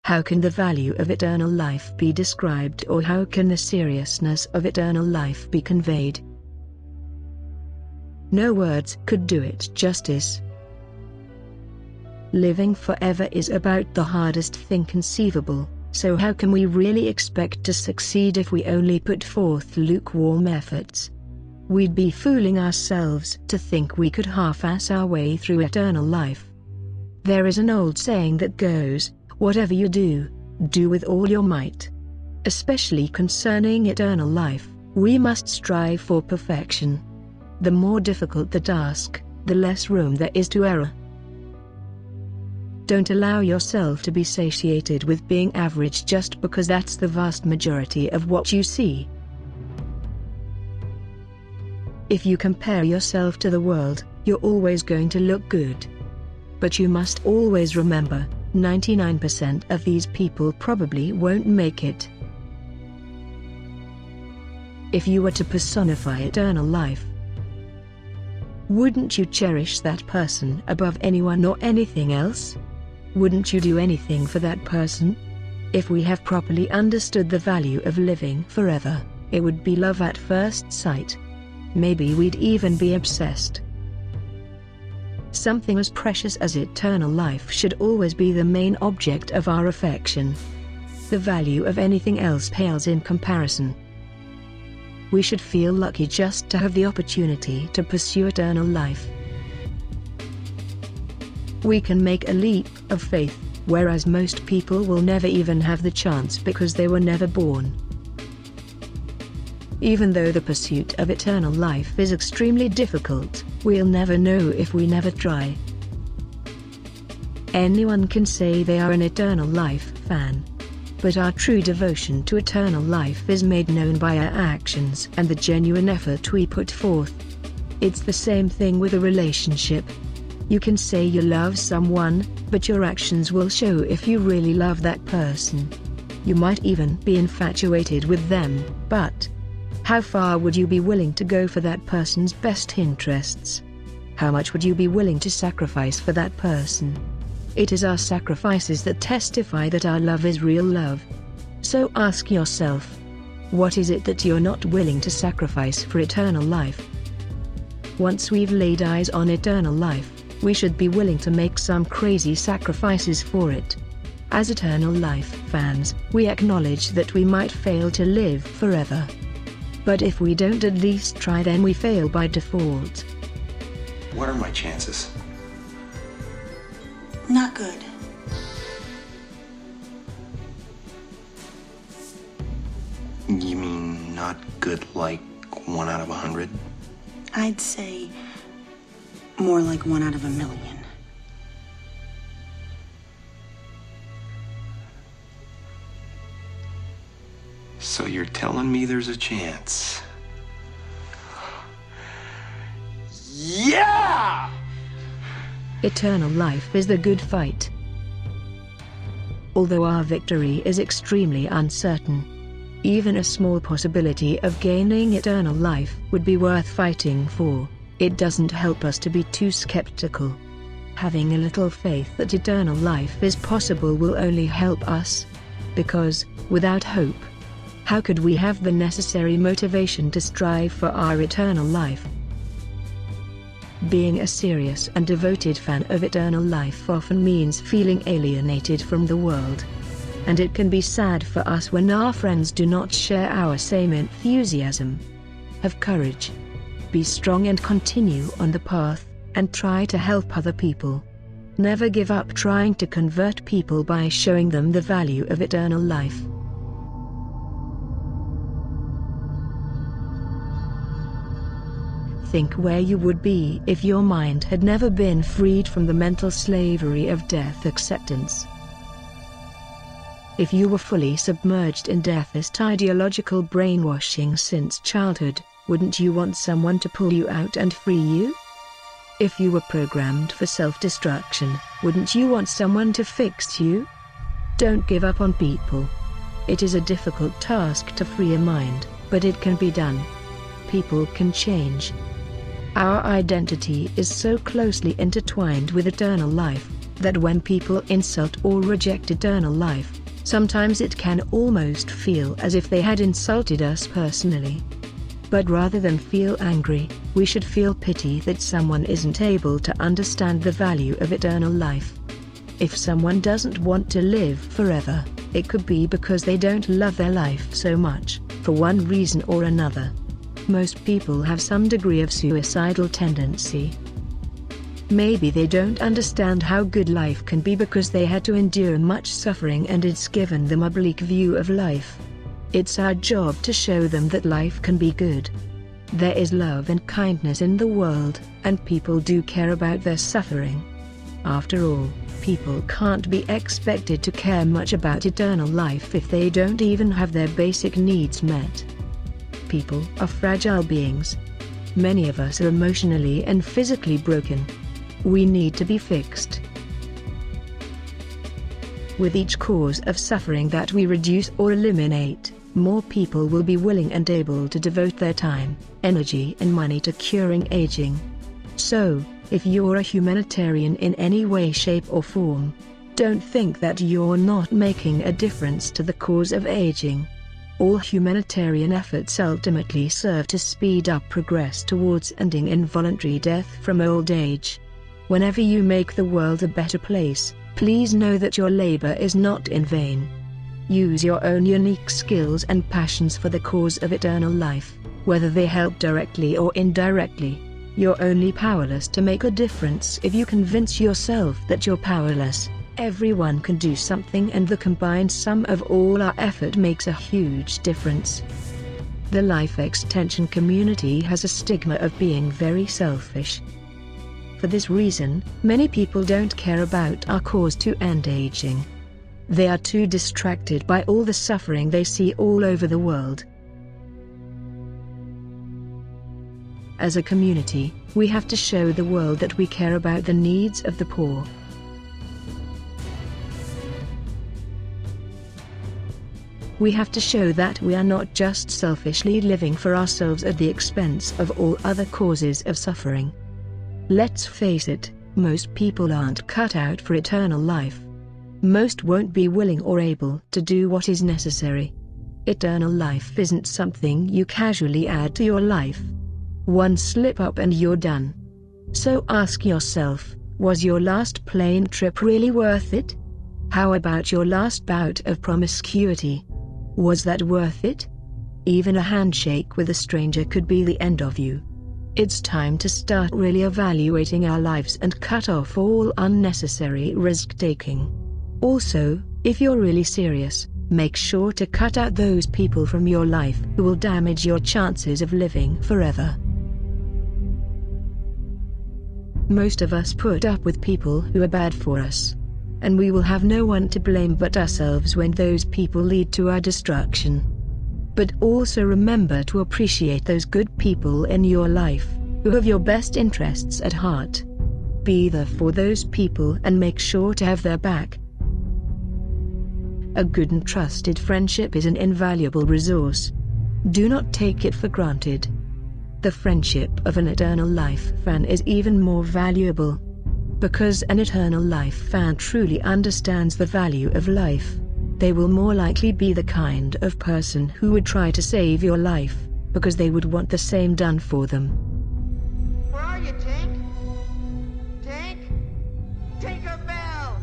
How can the value of eternal life be described, or how can the seriousness of eternal life be conveyed? No words could do it justice. Living forever is about the hardest thing conceivable, so how can we really expect to succeed if we only put forth lukewarm efforts? We'd be fooling ourselves to think we could half-ass our way through eternal life. There is an old saying that goes, "Whatever you do, do with all your might." Especially concerning eternal life, we must strive for perfection. The more difficult the task, the less room there is to error. Don't allow yourself to be satiated with being average just because that's the vast majority of what you see. If you compare yourself to the world, you're always going to look good. But you must always remember, 99% of these people probably won't make it. If you were to personify eternal life, wouldn't you cherish that person above anyone or anything else? Wouldn't you do anything for that person? If we have properly understood the value of living forever, it would be love at first sight. Maybe we'd even be obsessed. Something as precious as eternal life should always be the main object of our affection. The value of anything else pales in comparison. We should feel lucky just to have the opportunity to pursue eternal life. We can make a leap of faith, whereas most people will never even have the chance because they were never born. Even though the pursuit of eternal life is extremely difficult, we'll never know if we never try. Anyone can say they are an eternal life fan. But our true devotion to eternal life is made known by our actions and the genuine effort we put forth. It's the same thing with a relationship. You can say you love someone, but your actions will show if you really love that person. You might even be infatuated with them, but how far would you be willing to go for that person's best interests? How much would you be willing to sacrifice for that person? It is our sacrifices that testify that our love is real love. So ask yourself, what is it that you're not willing to sacrifice for eternal life? Once we've laid eyes on eternal life, we should be willing to make some crazy sacrifices for it. As eternal life fans, we acknowledge that we might fail to live forever. But if we don't at least try, then we fail by default. What are my chances? Not good. You mean not good like 1 out of 100? I'd say more like 1 out of 1,000,000. So you're telling me there's a chance? Yeah! Eternal life is the good fight. Although our victory is extremely uncertain, even a small possibility of gaining eternal life would be worth fighting for. It doesn't help us to be too skeptical. Having a little faith that eternal life is possible will only help us. Because, without hope, how could we have the necessary motivation to strive for our eternal life? Being a serious and devoted fan of eternal life often means feeling alienated from the world. And it can be sad for us when our friends do not share our same enthusiasm. Have courage. Be strong and continue on the path, and try to help other people. Never give up trying to convert people by showing them the value of eternal life. Think where you would be if your mind had never been freed from the mental slavery of death acceptance. If you were fully submerged in deathist ideological brainwashing since childhood, wouldn't you want someone to pull you out and free you? If you were programmed for self-destruction, wouldn't you want someone to fix you? Don't give up on people. It is a difficult task to free a mind, but it can be done. People can change. Our identity is so closely intertwined with eternal life, that when people insult or reject eternal life, sometimes it can almost feel as if they had insulted us personally. But rather than feel angry, we should feel pity that someone isn't able to understand the value of eternal life. If someone doesn't want to live forever, it could be because they don't love their life so much, for one reason or another. Most people have some degree of suicidal tendency. Maybe they don't understand how good life can be because they had to endure much suffering and it's given them a bleak view of life. It's our job to show them that life can be good. There is love and kindness in the world, and people do care about their suffering. After all, people can't be expected to care much about eternal life if they don't even have their basic needs met. People are fragile beings. Many of us are emotionally and physically broken. We need to be fixed. With each cause of suffering that we reduce or eliminate, more people will be willing and able to devote their time, energy and money to curing aging. So, if you're a humanitarian in any way, shape or form, don't think that you're not making a difference to the cause of aging. All humanitarian efforts ultimately serve to speed up progress towards ending involuntary death from old age. Whenever you make the world a better place, please know that your labor is not in vain. Use your own unique skills and passions for the cause of eternal life, whether they help directly or indirectly. You're only powerless to make a difference if you convince yourself that you're powerless. Everyone can do something, and the combined sum of all our effort makes a huge difference. The life extension community has a stigma of being very selfish. For this reason, many people don't care about our cause to end aging. They are too distracted by all the suffering they see all over the world. As a community, we have to show the world that we care about the needs of the poor. We have to show that we are not just selfishly living for ourselves at the expense of all other causes of suffering. Let's face it, most people aren't cut out for eternal life. Most won't be willing or able to do what is necessary. Eternal life isn't something you casually add to your life. One slip up and you're done. So ask yourself, was your last plane trip really worth it? How about your last bout of promiscuity? Was that worth it? Even a handshake with a stranger could be the end of you. It's time to start really evaluating our lives and cut off all unnecessary risk-taking. Also, if you're really serious, make sure to cut out those people from your life who will damage your chances of living forever. Most of us put up with people who are bad for us. And we will have no one to blame but ourselves when those people lead to our destruction. But also remember to appreciate those good people in your life, who have your best interests at heart. Be there for those people and make sure to have their back. A good and trusted friendship is an invaluable resource. Do not take it for granted. The friendship of an eternal life fan is even more valuable. Because an eternal life fan truly understands the value of life, they will more likely be the kind of person who would try to save your life, because they would want the same done for them. Where are you, Tank? Tank? Tinkerbell!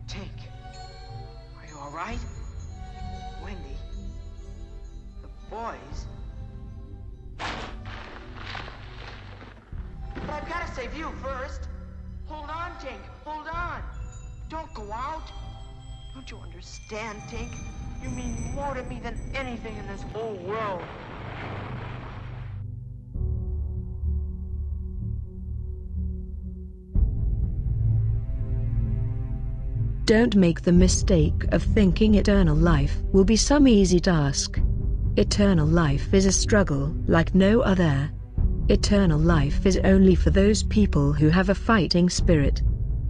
Tank, are you alright? Wendy? The boys? But I've got to save you first. Hold on, Tank. Hold on. Don't go out. Don't you understand, Tank? You mean more to me than anything in this whole world. Don't make the mistake of thinking eternal life will be some easy task. Eternal life is a struggle like no other. Eternal life is only for those people who have a fighting spirit.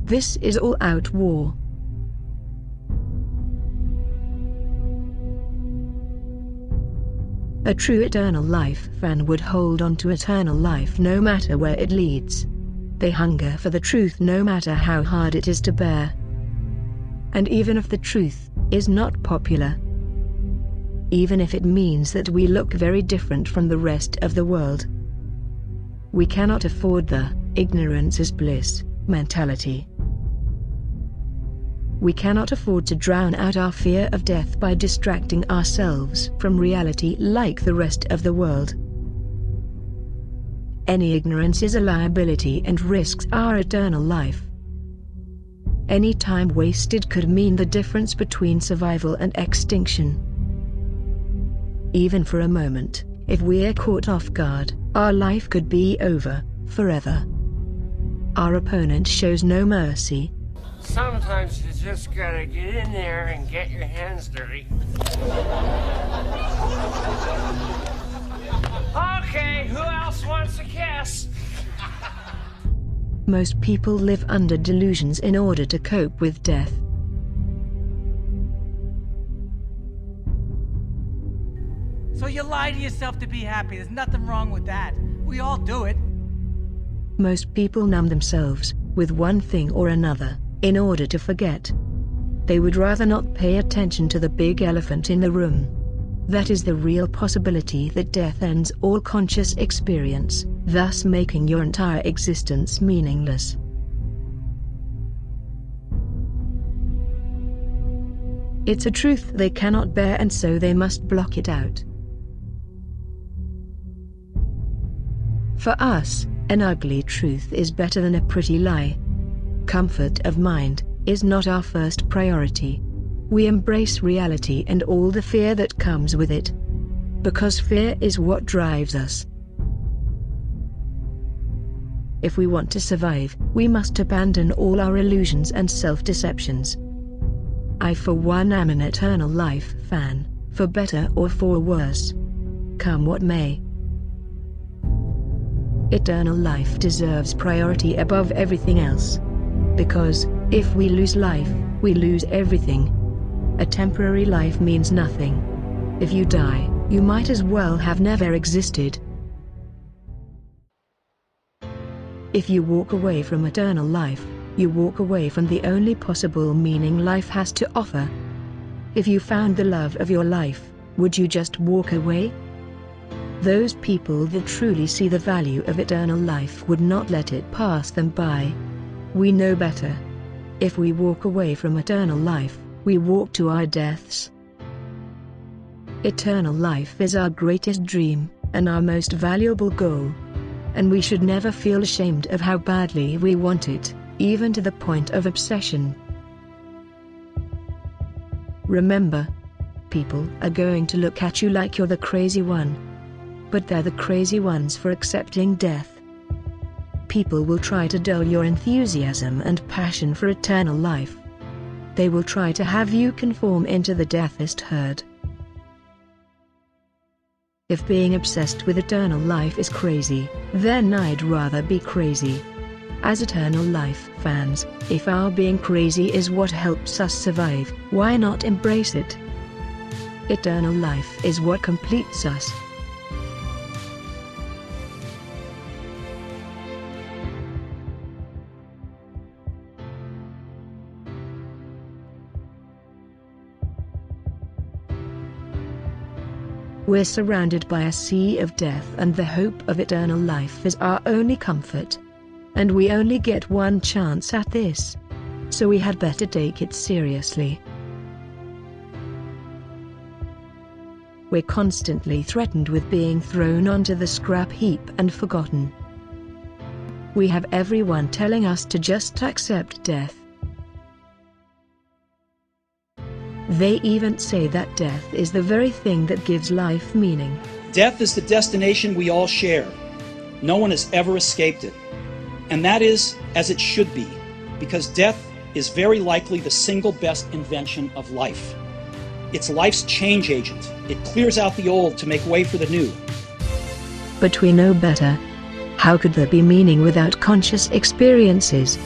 This is all-out war. A true eternal life fan would hold on to eternal life no matter where it leads. They hunger for the truth no matter how hard it is to bear. And even if the truth is not popular, even if it means that we look very different from the rest of the world, we cannot afford the ignorance is bliss mentality. We cannot afford to drown out our fear of death by distracting ourselves from reality like the rest of the world. Any ignorance is a liability and risks our eternal life. Any time wasted could mean the difference between survival and extinction. Even for a moment, if we are caught off guard, our life could be over forever. Our opponent shows no mercy. Sometimes you just gotta get in there and get your hands dirty. Okay, who else wants a kiss? Most people live under delusions in order to cope with death. So you lie to yourself to be happy. There's nothing wrong with that. We all do it. Most people numb themselves with one thing or another in order to forget. They would rather not pay attention to the big elephant in the room. That is the real possibility that death ends all conscious experience, thus making your entire existence meaningless. It's a truth they cannot bear, and so they must block it out. For us, an ugly truth is better than a pretty lie. Comfort of mind is not our first priority. We embrace reality and all the fear that comes with it, because fear is what drives us. If we want to survive, we must abandon all our illusions and self-deceptions. I for one am an eternal life fan, for better or for worse. Come what may. Eternal life deserves priority above everything else. Because, if we lose life, we lose everything. A temporary life means nothing. If you die, you might as well have never existed. If you walk away from eternal life, you walk away from the only possible meaning life has to offer. If you found the love of your life, would you just walk away? Those people that truly see the value of eternal life would not let it pass them by. We know better. If we walk away from eternal life, we walk to our deaths. Eternal life is our greatest dream, and our most valuable goal. And we should never feel ashamed of how badly we want it, even to the point of obsession. Remember, people are going to look at you like you're the crazy one. But they're the crazy ones for accepting death. People will try to dull your enthusiasm and passion for eternal life. They will try to have you conform into the deathist herd. If being obsessed with eternal life is crazy, then I'd rather be crazy. As eternal life fans, if our being crazy is what helps us survive, why not embrace it? Eternal life is what completes us. We're surrounded by a sea of death, and the hope of eternal life is our only comfort. And we only get one chance at this. So we had better take it seriously. We're constantly threatened with being thrown onto the scrap heap and forgotten. We have everyone telling us to just accept death. They even say that death is the very thing that gives life meaning. Death is the destination we all share. No one has ever escaped it. And that is as it should be, because death is very likely the single best invention of life. It's life's change agent. It clears out the old to make way for the new. But we know better. How could there be meaning without conscious experiences?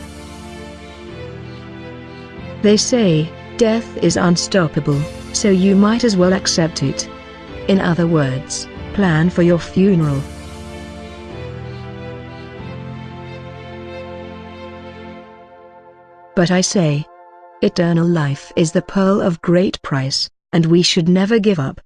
They say, death is unstoppable, so you might as well accept it. In other words, plan for your funeral. But I say, eternal life is the pearl of great price, and we should never give up.